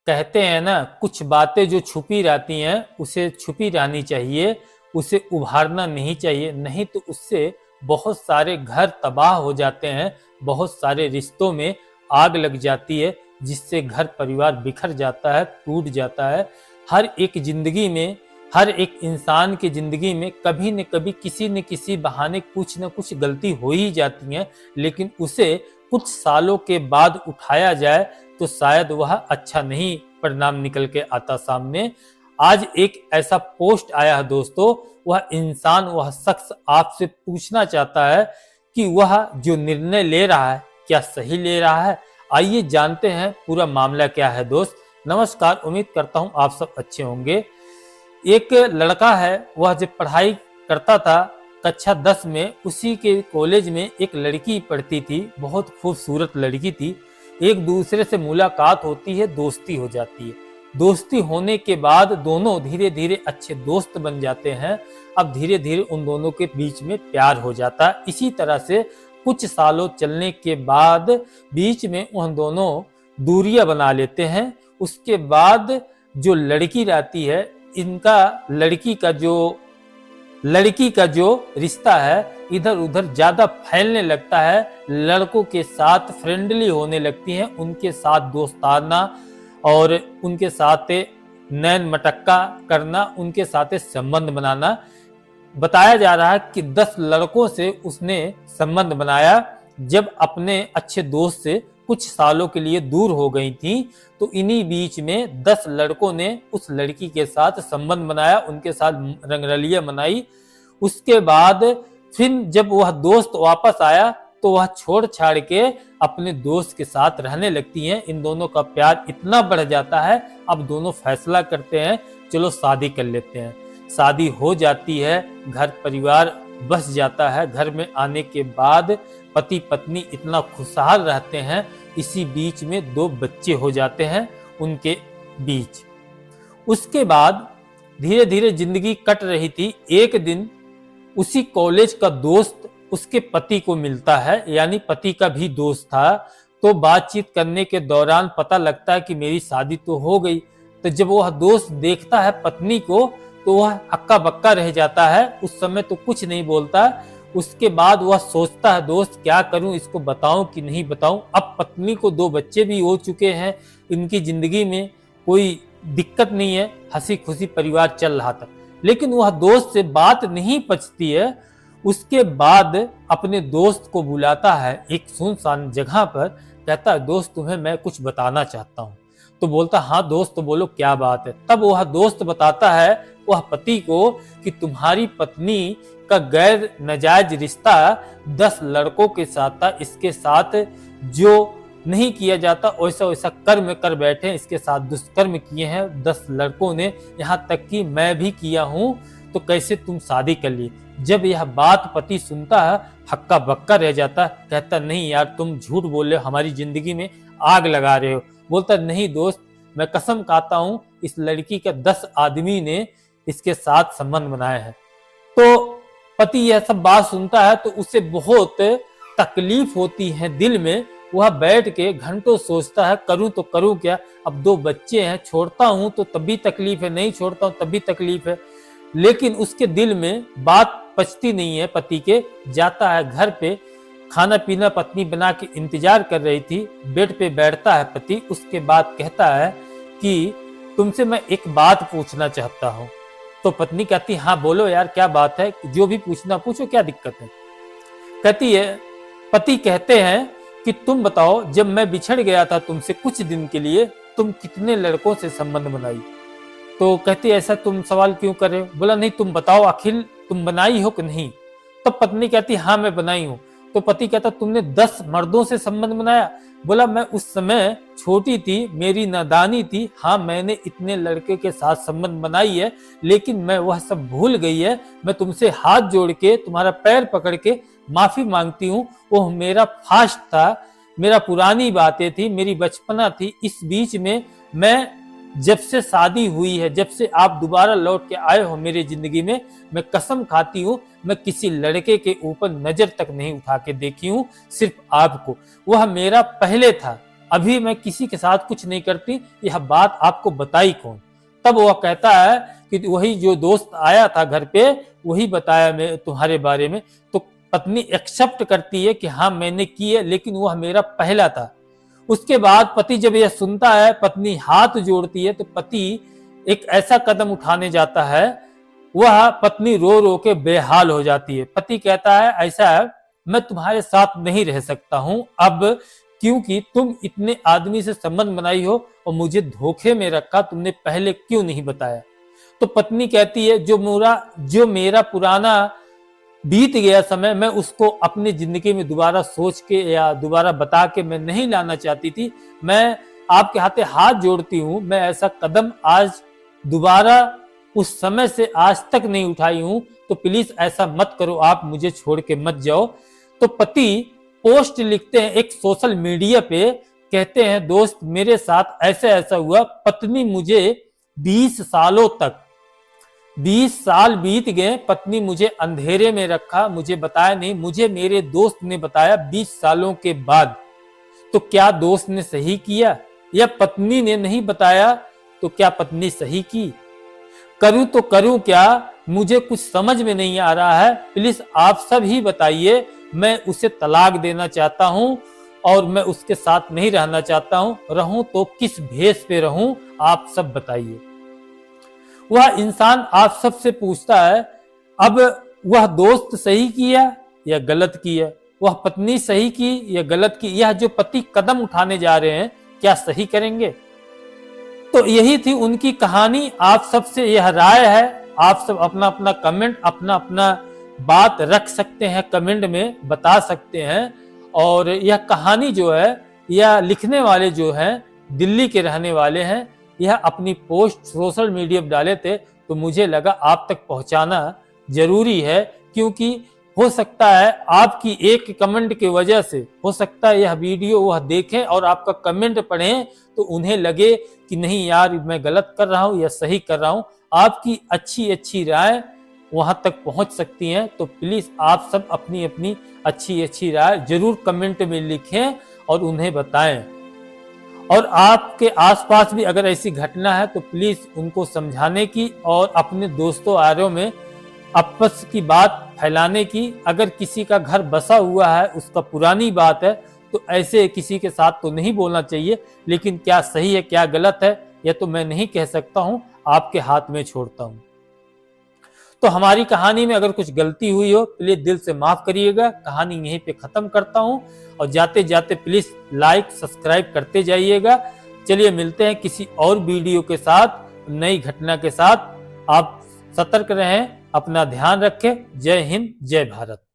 कहते हैं ना, कुछ बातें जो छुपी रहती हैं उसे छुपी रहनी चाहिए, उसे उभारना नहीं चाहिए, नहीं तो उससे बहुत सारे घर तबाह हो जाते हैं, बहुत सारे रिश्तों में आग लग जाती है, जिससे घर परिवार बिखर जाता है, टूट जाता है। हर एक जिंदगी में, हर एक इंसान की जिंदगी में कभी न कभी किसी न किसी बहाने कुछ न कुछ गलती हो ही जाती है, लेकिन उसे कुछ सालों के बाद उठाया जाए तो शायद वह अच्छा नहीं परिणाम निकल के आता सामने। आज एक ऐसा पोस्ट आया है दोस्तों, वह इंसान, वह शख्स आपसे पूछना चाहता है कि वह जो निर्णय ले रहा है क्या सही ले रहा है। आइए जानते हैं पूरा मामला क्या है। दोस्त नमस्कार, उम्मीद करता हूं आप सब अच्छे होंगे। एक लड़का है, वह जब पढ़ाई करता था कक्षा 10 में, उसी के कॉलेज में एक लड़की पढ़ती थी, बहुत खूबसूरत लड़की थी। एक दूसरे से मुलाकात होती है, दोस्ती हो जाती है। दोस्ती होने के बाद दोनों धीरे धीरे अच्छे दोस्त बन जाते हैं। अब धीरे धीरे उन दोनों के बीच में प्यार हो जाता है। इसी तरह से कुछ सालों चलने के बाद बीच में उन दोनों दूरियां बना लेते हैं। उसके बाद जो लड़की रहती है, इनका लड़की का जो रिश्ता है इधर उधर ज्यादा फैलने लगता है। लड़कों के साथ फ्रेंडली होने लगती हैं, उनके साथ दोस्ताना और उनके साथ नैन मटक्का करना, उनके साथ संबंध बनाना। बताया जा रहा है कि 10 लड़कों से उसने संबंध बनाया। जब अपने अच्छे दोस्त से कुछ सालों के लिए दूर हो गई थी, तो इन्हीं बीच में 10 लड़कों ने उस लड़की के साथ संबंध बनाया, उनके साथ रंगरलियां मनाई। उसके बाद फिर जब वह दोस्त वापस आया तो वह छोड़ छाड़ के अपने दोस्त के साथ रहने लगती हैं। इन दोनों का प्यार इतना बढ़ जाता है, अब दोनों फैसला करते हैं चलो शादी कर लेते हैं। शादी हो जाती है, घर परिवार बस जाता है। घर में आने के बाद पति पत्नी इतना खुशहाल रहते हैं। इसी बीच में 2 बच्चे हो जाते हैं उनके बीच। उसके बाद धीरे धीरे जिंदगी कट रही थी। एक दिन उसी कॉलेज का दोस्त उसके पति को मिलता है, यानी पति का भी दोस्त था। तो बातचीत करने के दौरान पता लगता है कि मेरी शादी तो हो गई। तो जब वह दोस्त देखता है पत्नी को तो वह हक्का बक्का रह जाता है। उस समय तो कुछ नहीं बोलता। उसके बाद वह सोचता है, दोस्त क्या करूं, इसको बताऊं कि नहीं बताऊं। अब पत्नी को 2 बच्चे भी हो चुके हैं, इनकी जिंदगी में कोई दिक्कत नहीं है, हंसी खुशी परिवार चल रहा था। लेकिन वह दोस्त से बात नहीं पचती है। उसके बाद अपने दोस्त को बुलाता है एक सुनसान जगह पर, कहता है दोस्त तुम्हें मैं कुछ बताना चाहता हूँ। तो बोलता हाँ दोस्त, तो बोलो क्या बात है। तब वह दोस्त बताता है वह पति को कि तुम्हारी पत्नी का गैर नाजायज रिश्ता 10 लड़कों के साथ था। इसके साथ जो नहीं किया जाता वैसा वैसा कर्म कर बैठे, इसके साथ दुष्कर्म किए हैं 10 लड़कों ने, यहाँ तक कि मैं भी किया हूँ। तो कैसे तुम शादी कर ली। जब यह बात पति सुनता है हक्का बक्का रह जाता है, कहता नहीं यार तुम झूठ बोल रहे हो, हमारी जिंदगी में आग लगा रहे हो। बोलता नहीं दोस्त, मैं कसम खाता हूं इस लड़की का 10 आदमी ने इसके साथ संबंध बनाए हैं। तो पति यह सब बात सुनता है तो उसे बहुत तकलीफ होती है दिल में। वह बैठ के घंटों सोचता है करूं तो करूं क्या। अब 2 बच्चे हैं, छोड़ता हूं तो तब भी तकलीफ है, नहीं छोड़ता हूं तब भी तकलीफ है। लेकिन उसके दिल में बात पचती नहीं है पति के। जाता है घर पे, खाना पीना पत्नी बना के इंतजार कर रही थी। बेड पे बैठता है पति। उसके बाद कहता है कि तुमसे मैं एक बात पूछना चाहता हूँ। तो पत्नी कहती हाँ बोलो यार क्या बात है, जो भी पूछना पूछो, क्या दिक्कत है। कहती है, पति कहते हैं कि तुम बताओ जब मैं बिछड़ गया था तुमसे कुछ दिन के लिए, तुम कितने लड़कों से संबंध बनाई। तो कहती ऐसा तुम सवाल क्यों कर रहे हो। बोला नहीं तुम बताओ आखिर तुम बनाई हो कि नहीं। तब पत्नी कहती हाँ मैं बनाई हूँ। तो पति कहता तुमने 10 मर्दों से संबंध बनाया। बोला मैं उस समय छोटी थी, मेरी नादानी थी। हाँ मैंने इतने लड़के के साथ संबंध बनाई है, लेकिन मैं वह सब भूल गई है। मैं तुमसे हाथ जोड़ के तुम्हारा पैर पकड़ के माफी मांगती हूँ। वो मेरा फास्ट था, मेरा पुरानी बातें थी, मेरी बचपना थी। इस बीच में मैं जब से शादी हुई है, जब से आप दोबारा लौट के आए हो मेरी जिंदगी में, मैं कसम खाती हूँ मैं किसी लड़के के ऊपर नजर तक नहीं उठा के देखी हूँ, सिर्फ आपको। वह मेरा पहले था, अभी मैं किसी के साथ कुछ नहीं करती, यह बात आपको बताई कौन? तब वह कहता है कि वही जो दोस्त आया था घर पे वही बताया मैं तुम्हारे बारे में। तो पत्नी एक्सेप्ट करती है कि हाँ मैंने की है, लेकिन वह मेरा पहला था। उसके बाद पति जब यह सुनता है, पत्नी हाथ जोड़ती है, तो पति एक ऐसा कदम उठाने जाता है, वह पत्नी रो रो के बेहाल हो जाती है। पति कहता है ऐसा है, मैं तुम्हारे साथ नहीं रह सकता हूं अब, क्योंकि तुम इतने आदमी से संबंध बनाई हो और मुझे धोखे में रखा, तुमने पहले क्यों नहीं बताया? तो पत्नी कहती है जो मेरा पुराना बीत गया समय, मैं उसको अपनी जिंदगी में दोबारा सोच के या दोबारा बता के मैं नहीं लाना चाहती थी। मैं आपके हाथे हाथ जोड़ती हूं, मैं ऐसा कदम आज दोबारा उस समय से आज तक नहीं उठाई हूं, तो प्लीज ऐसा मत करो, आप मुझे छोड़ के मत जाओ। तो पति पोस्ट लिखते हैं एक सोशल मीडिया पे, कहते हैं दोस्त मेरे साथ ऐसा ऐसा हुआ, पत्नी मुझे 20 सालों तक 20 साल बीत गए, पत्नी मुझे अंधेरे में रखा, मुझे बताया नहीं, मुझे मेरे दोस्त ने बताया 20 सालों के बाद। तो क्या दोस्त ने सही किया या पत्नी ने नहीं बताया? तो क्या पत्नी सही की? करूं तो करूं क्या, मुझे कुछ समझ में नहीं आ रहा है, प्लीज आप सब ही बताइए। मैं उसे तलाक देना चाहता हूं और मैं उसके साथ नहीं रहना चाहता हूं, रहूं तो किस भेष पे रहूं, आप सब बताइए। वह इंसान आप सबसे पूछता है अब वह दोस्त सही किया या गलत किया, वह पत्नी सही की या गलत की, यह जो पति कदम उठाने जा रहे हैं क्या सही करेंगे? तो यही थी उनकी कहानी। आप सबसे यह राय है, आप सब अपना अपना कमेंट, अपना अपना बात रख सकते हैं, कमेंट में बता सकते हैं। और यह कहानी जो है, यह लिखने वाले जो हैं दिल्ली के रहने वाले हैं, यह अपनी पोस्ट सोशल मीडिया पर डाले थे, तो मुझे लगा आप तक पहुंचाना जरूरी है, क्योंकि हो सकता है आपकी एक कमेंट की वजह से हो सकता है यह वीडियो वह देखें और आपका कमेंट पढ़ें तो उन्हें लगे कि नहीं यार मैं गलत कर रहा हूं या सही कर रहा हूं। आपकी अच्छी अच्छी राय वहां तक पहुंच सकती हैं, तो प्लीज आप सब अपनी अपनी अच्छी अच्छी राय जरूर कमेंट में लिखें और उन्हें बताएं। और आपके आसपास भी अगर ऐसी घटना है तो प्लीज उनको समझाने की और अपने दोस्तों यारों में आपस की बात फैलाने की। अगर किसी का घर बसा हुआ है, उसका पुरानी बात है, तो ऐसे किसी के साथ तो नहीं बोलना चाहिए, लेकिन क्या सही है क्या गलत है यह तो मैं नहीं कह सकता हूं, आपके हाथ में छोड़ता हूं। तो हमारी कहानी में अगर कुछ गलती हुई हो प्लीज दिल से माफ करिएगा। कहानी यहीं पे खत्म करता हूं और जाते जाते प्लीज लाइक सब्सक्राइब करते जाइएगा। चलिए मिलते हैं किसी और वीडियो के साथ, नई घटना के साथ। आप सतर्क रहें, अपना ध्यान रखें। जय हिंद, जय भारत।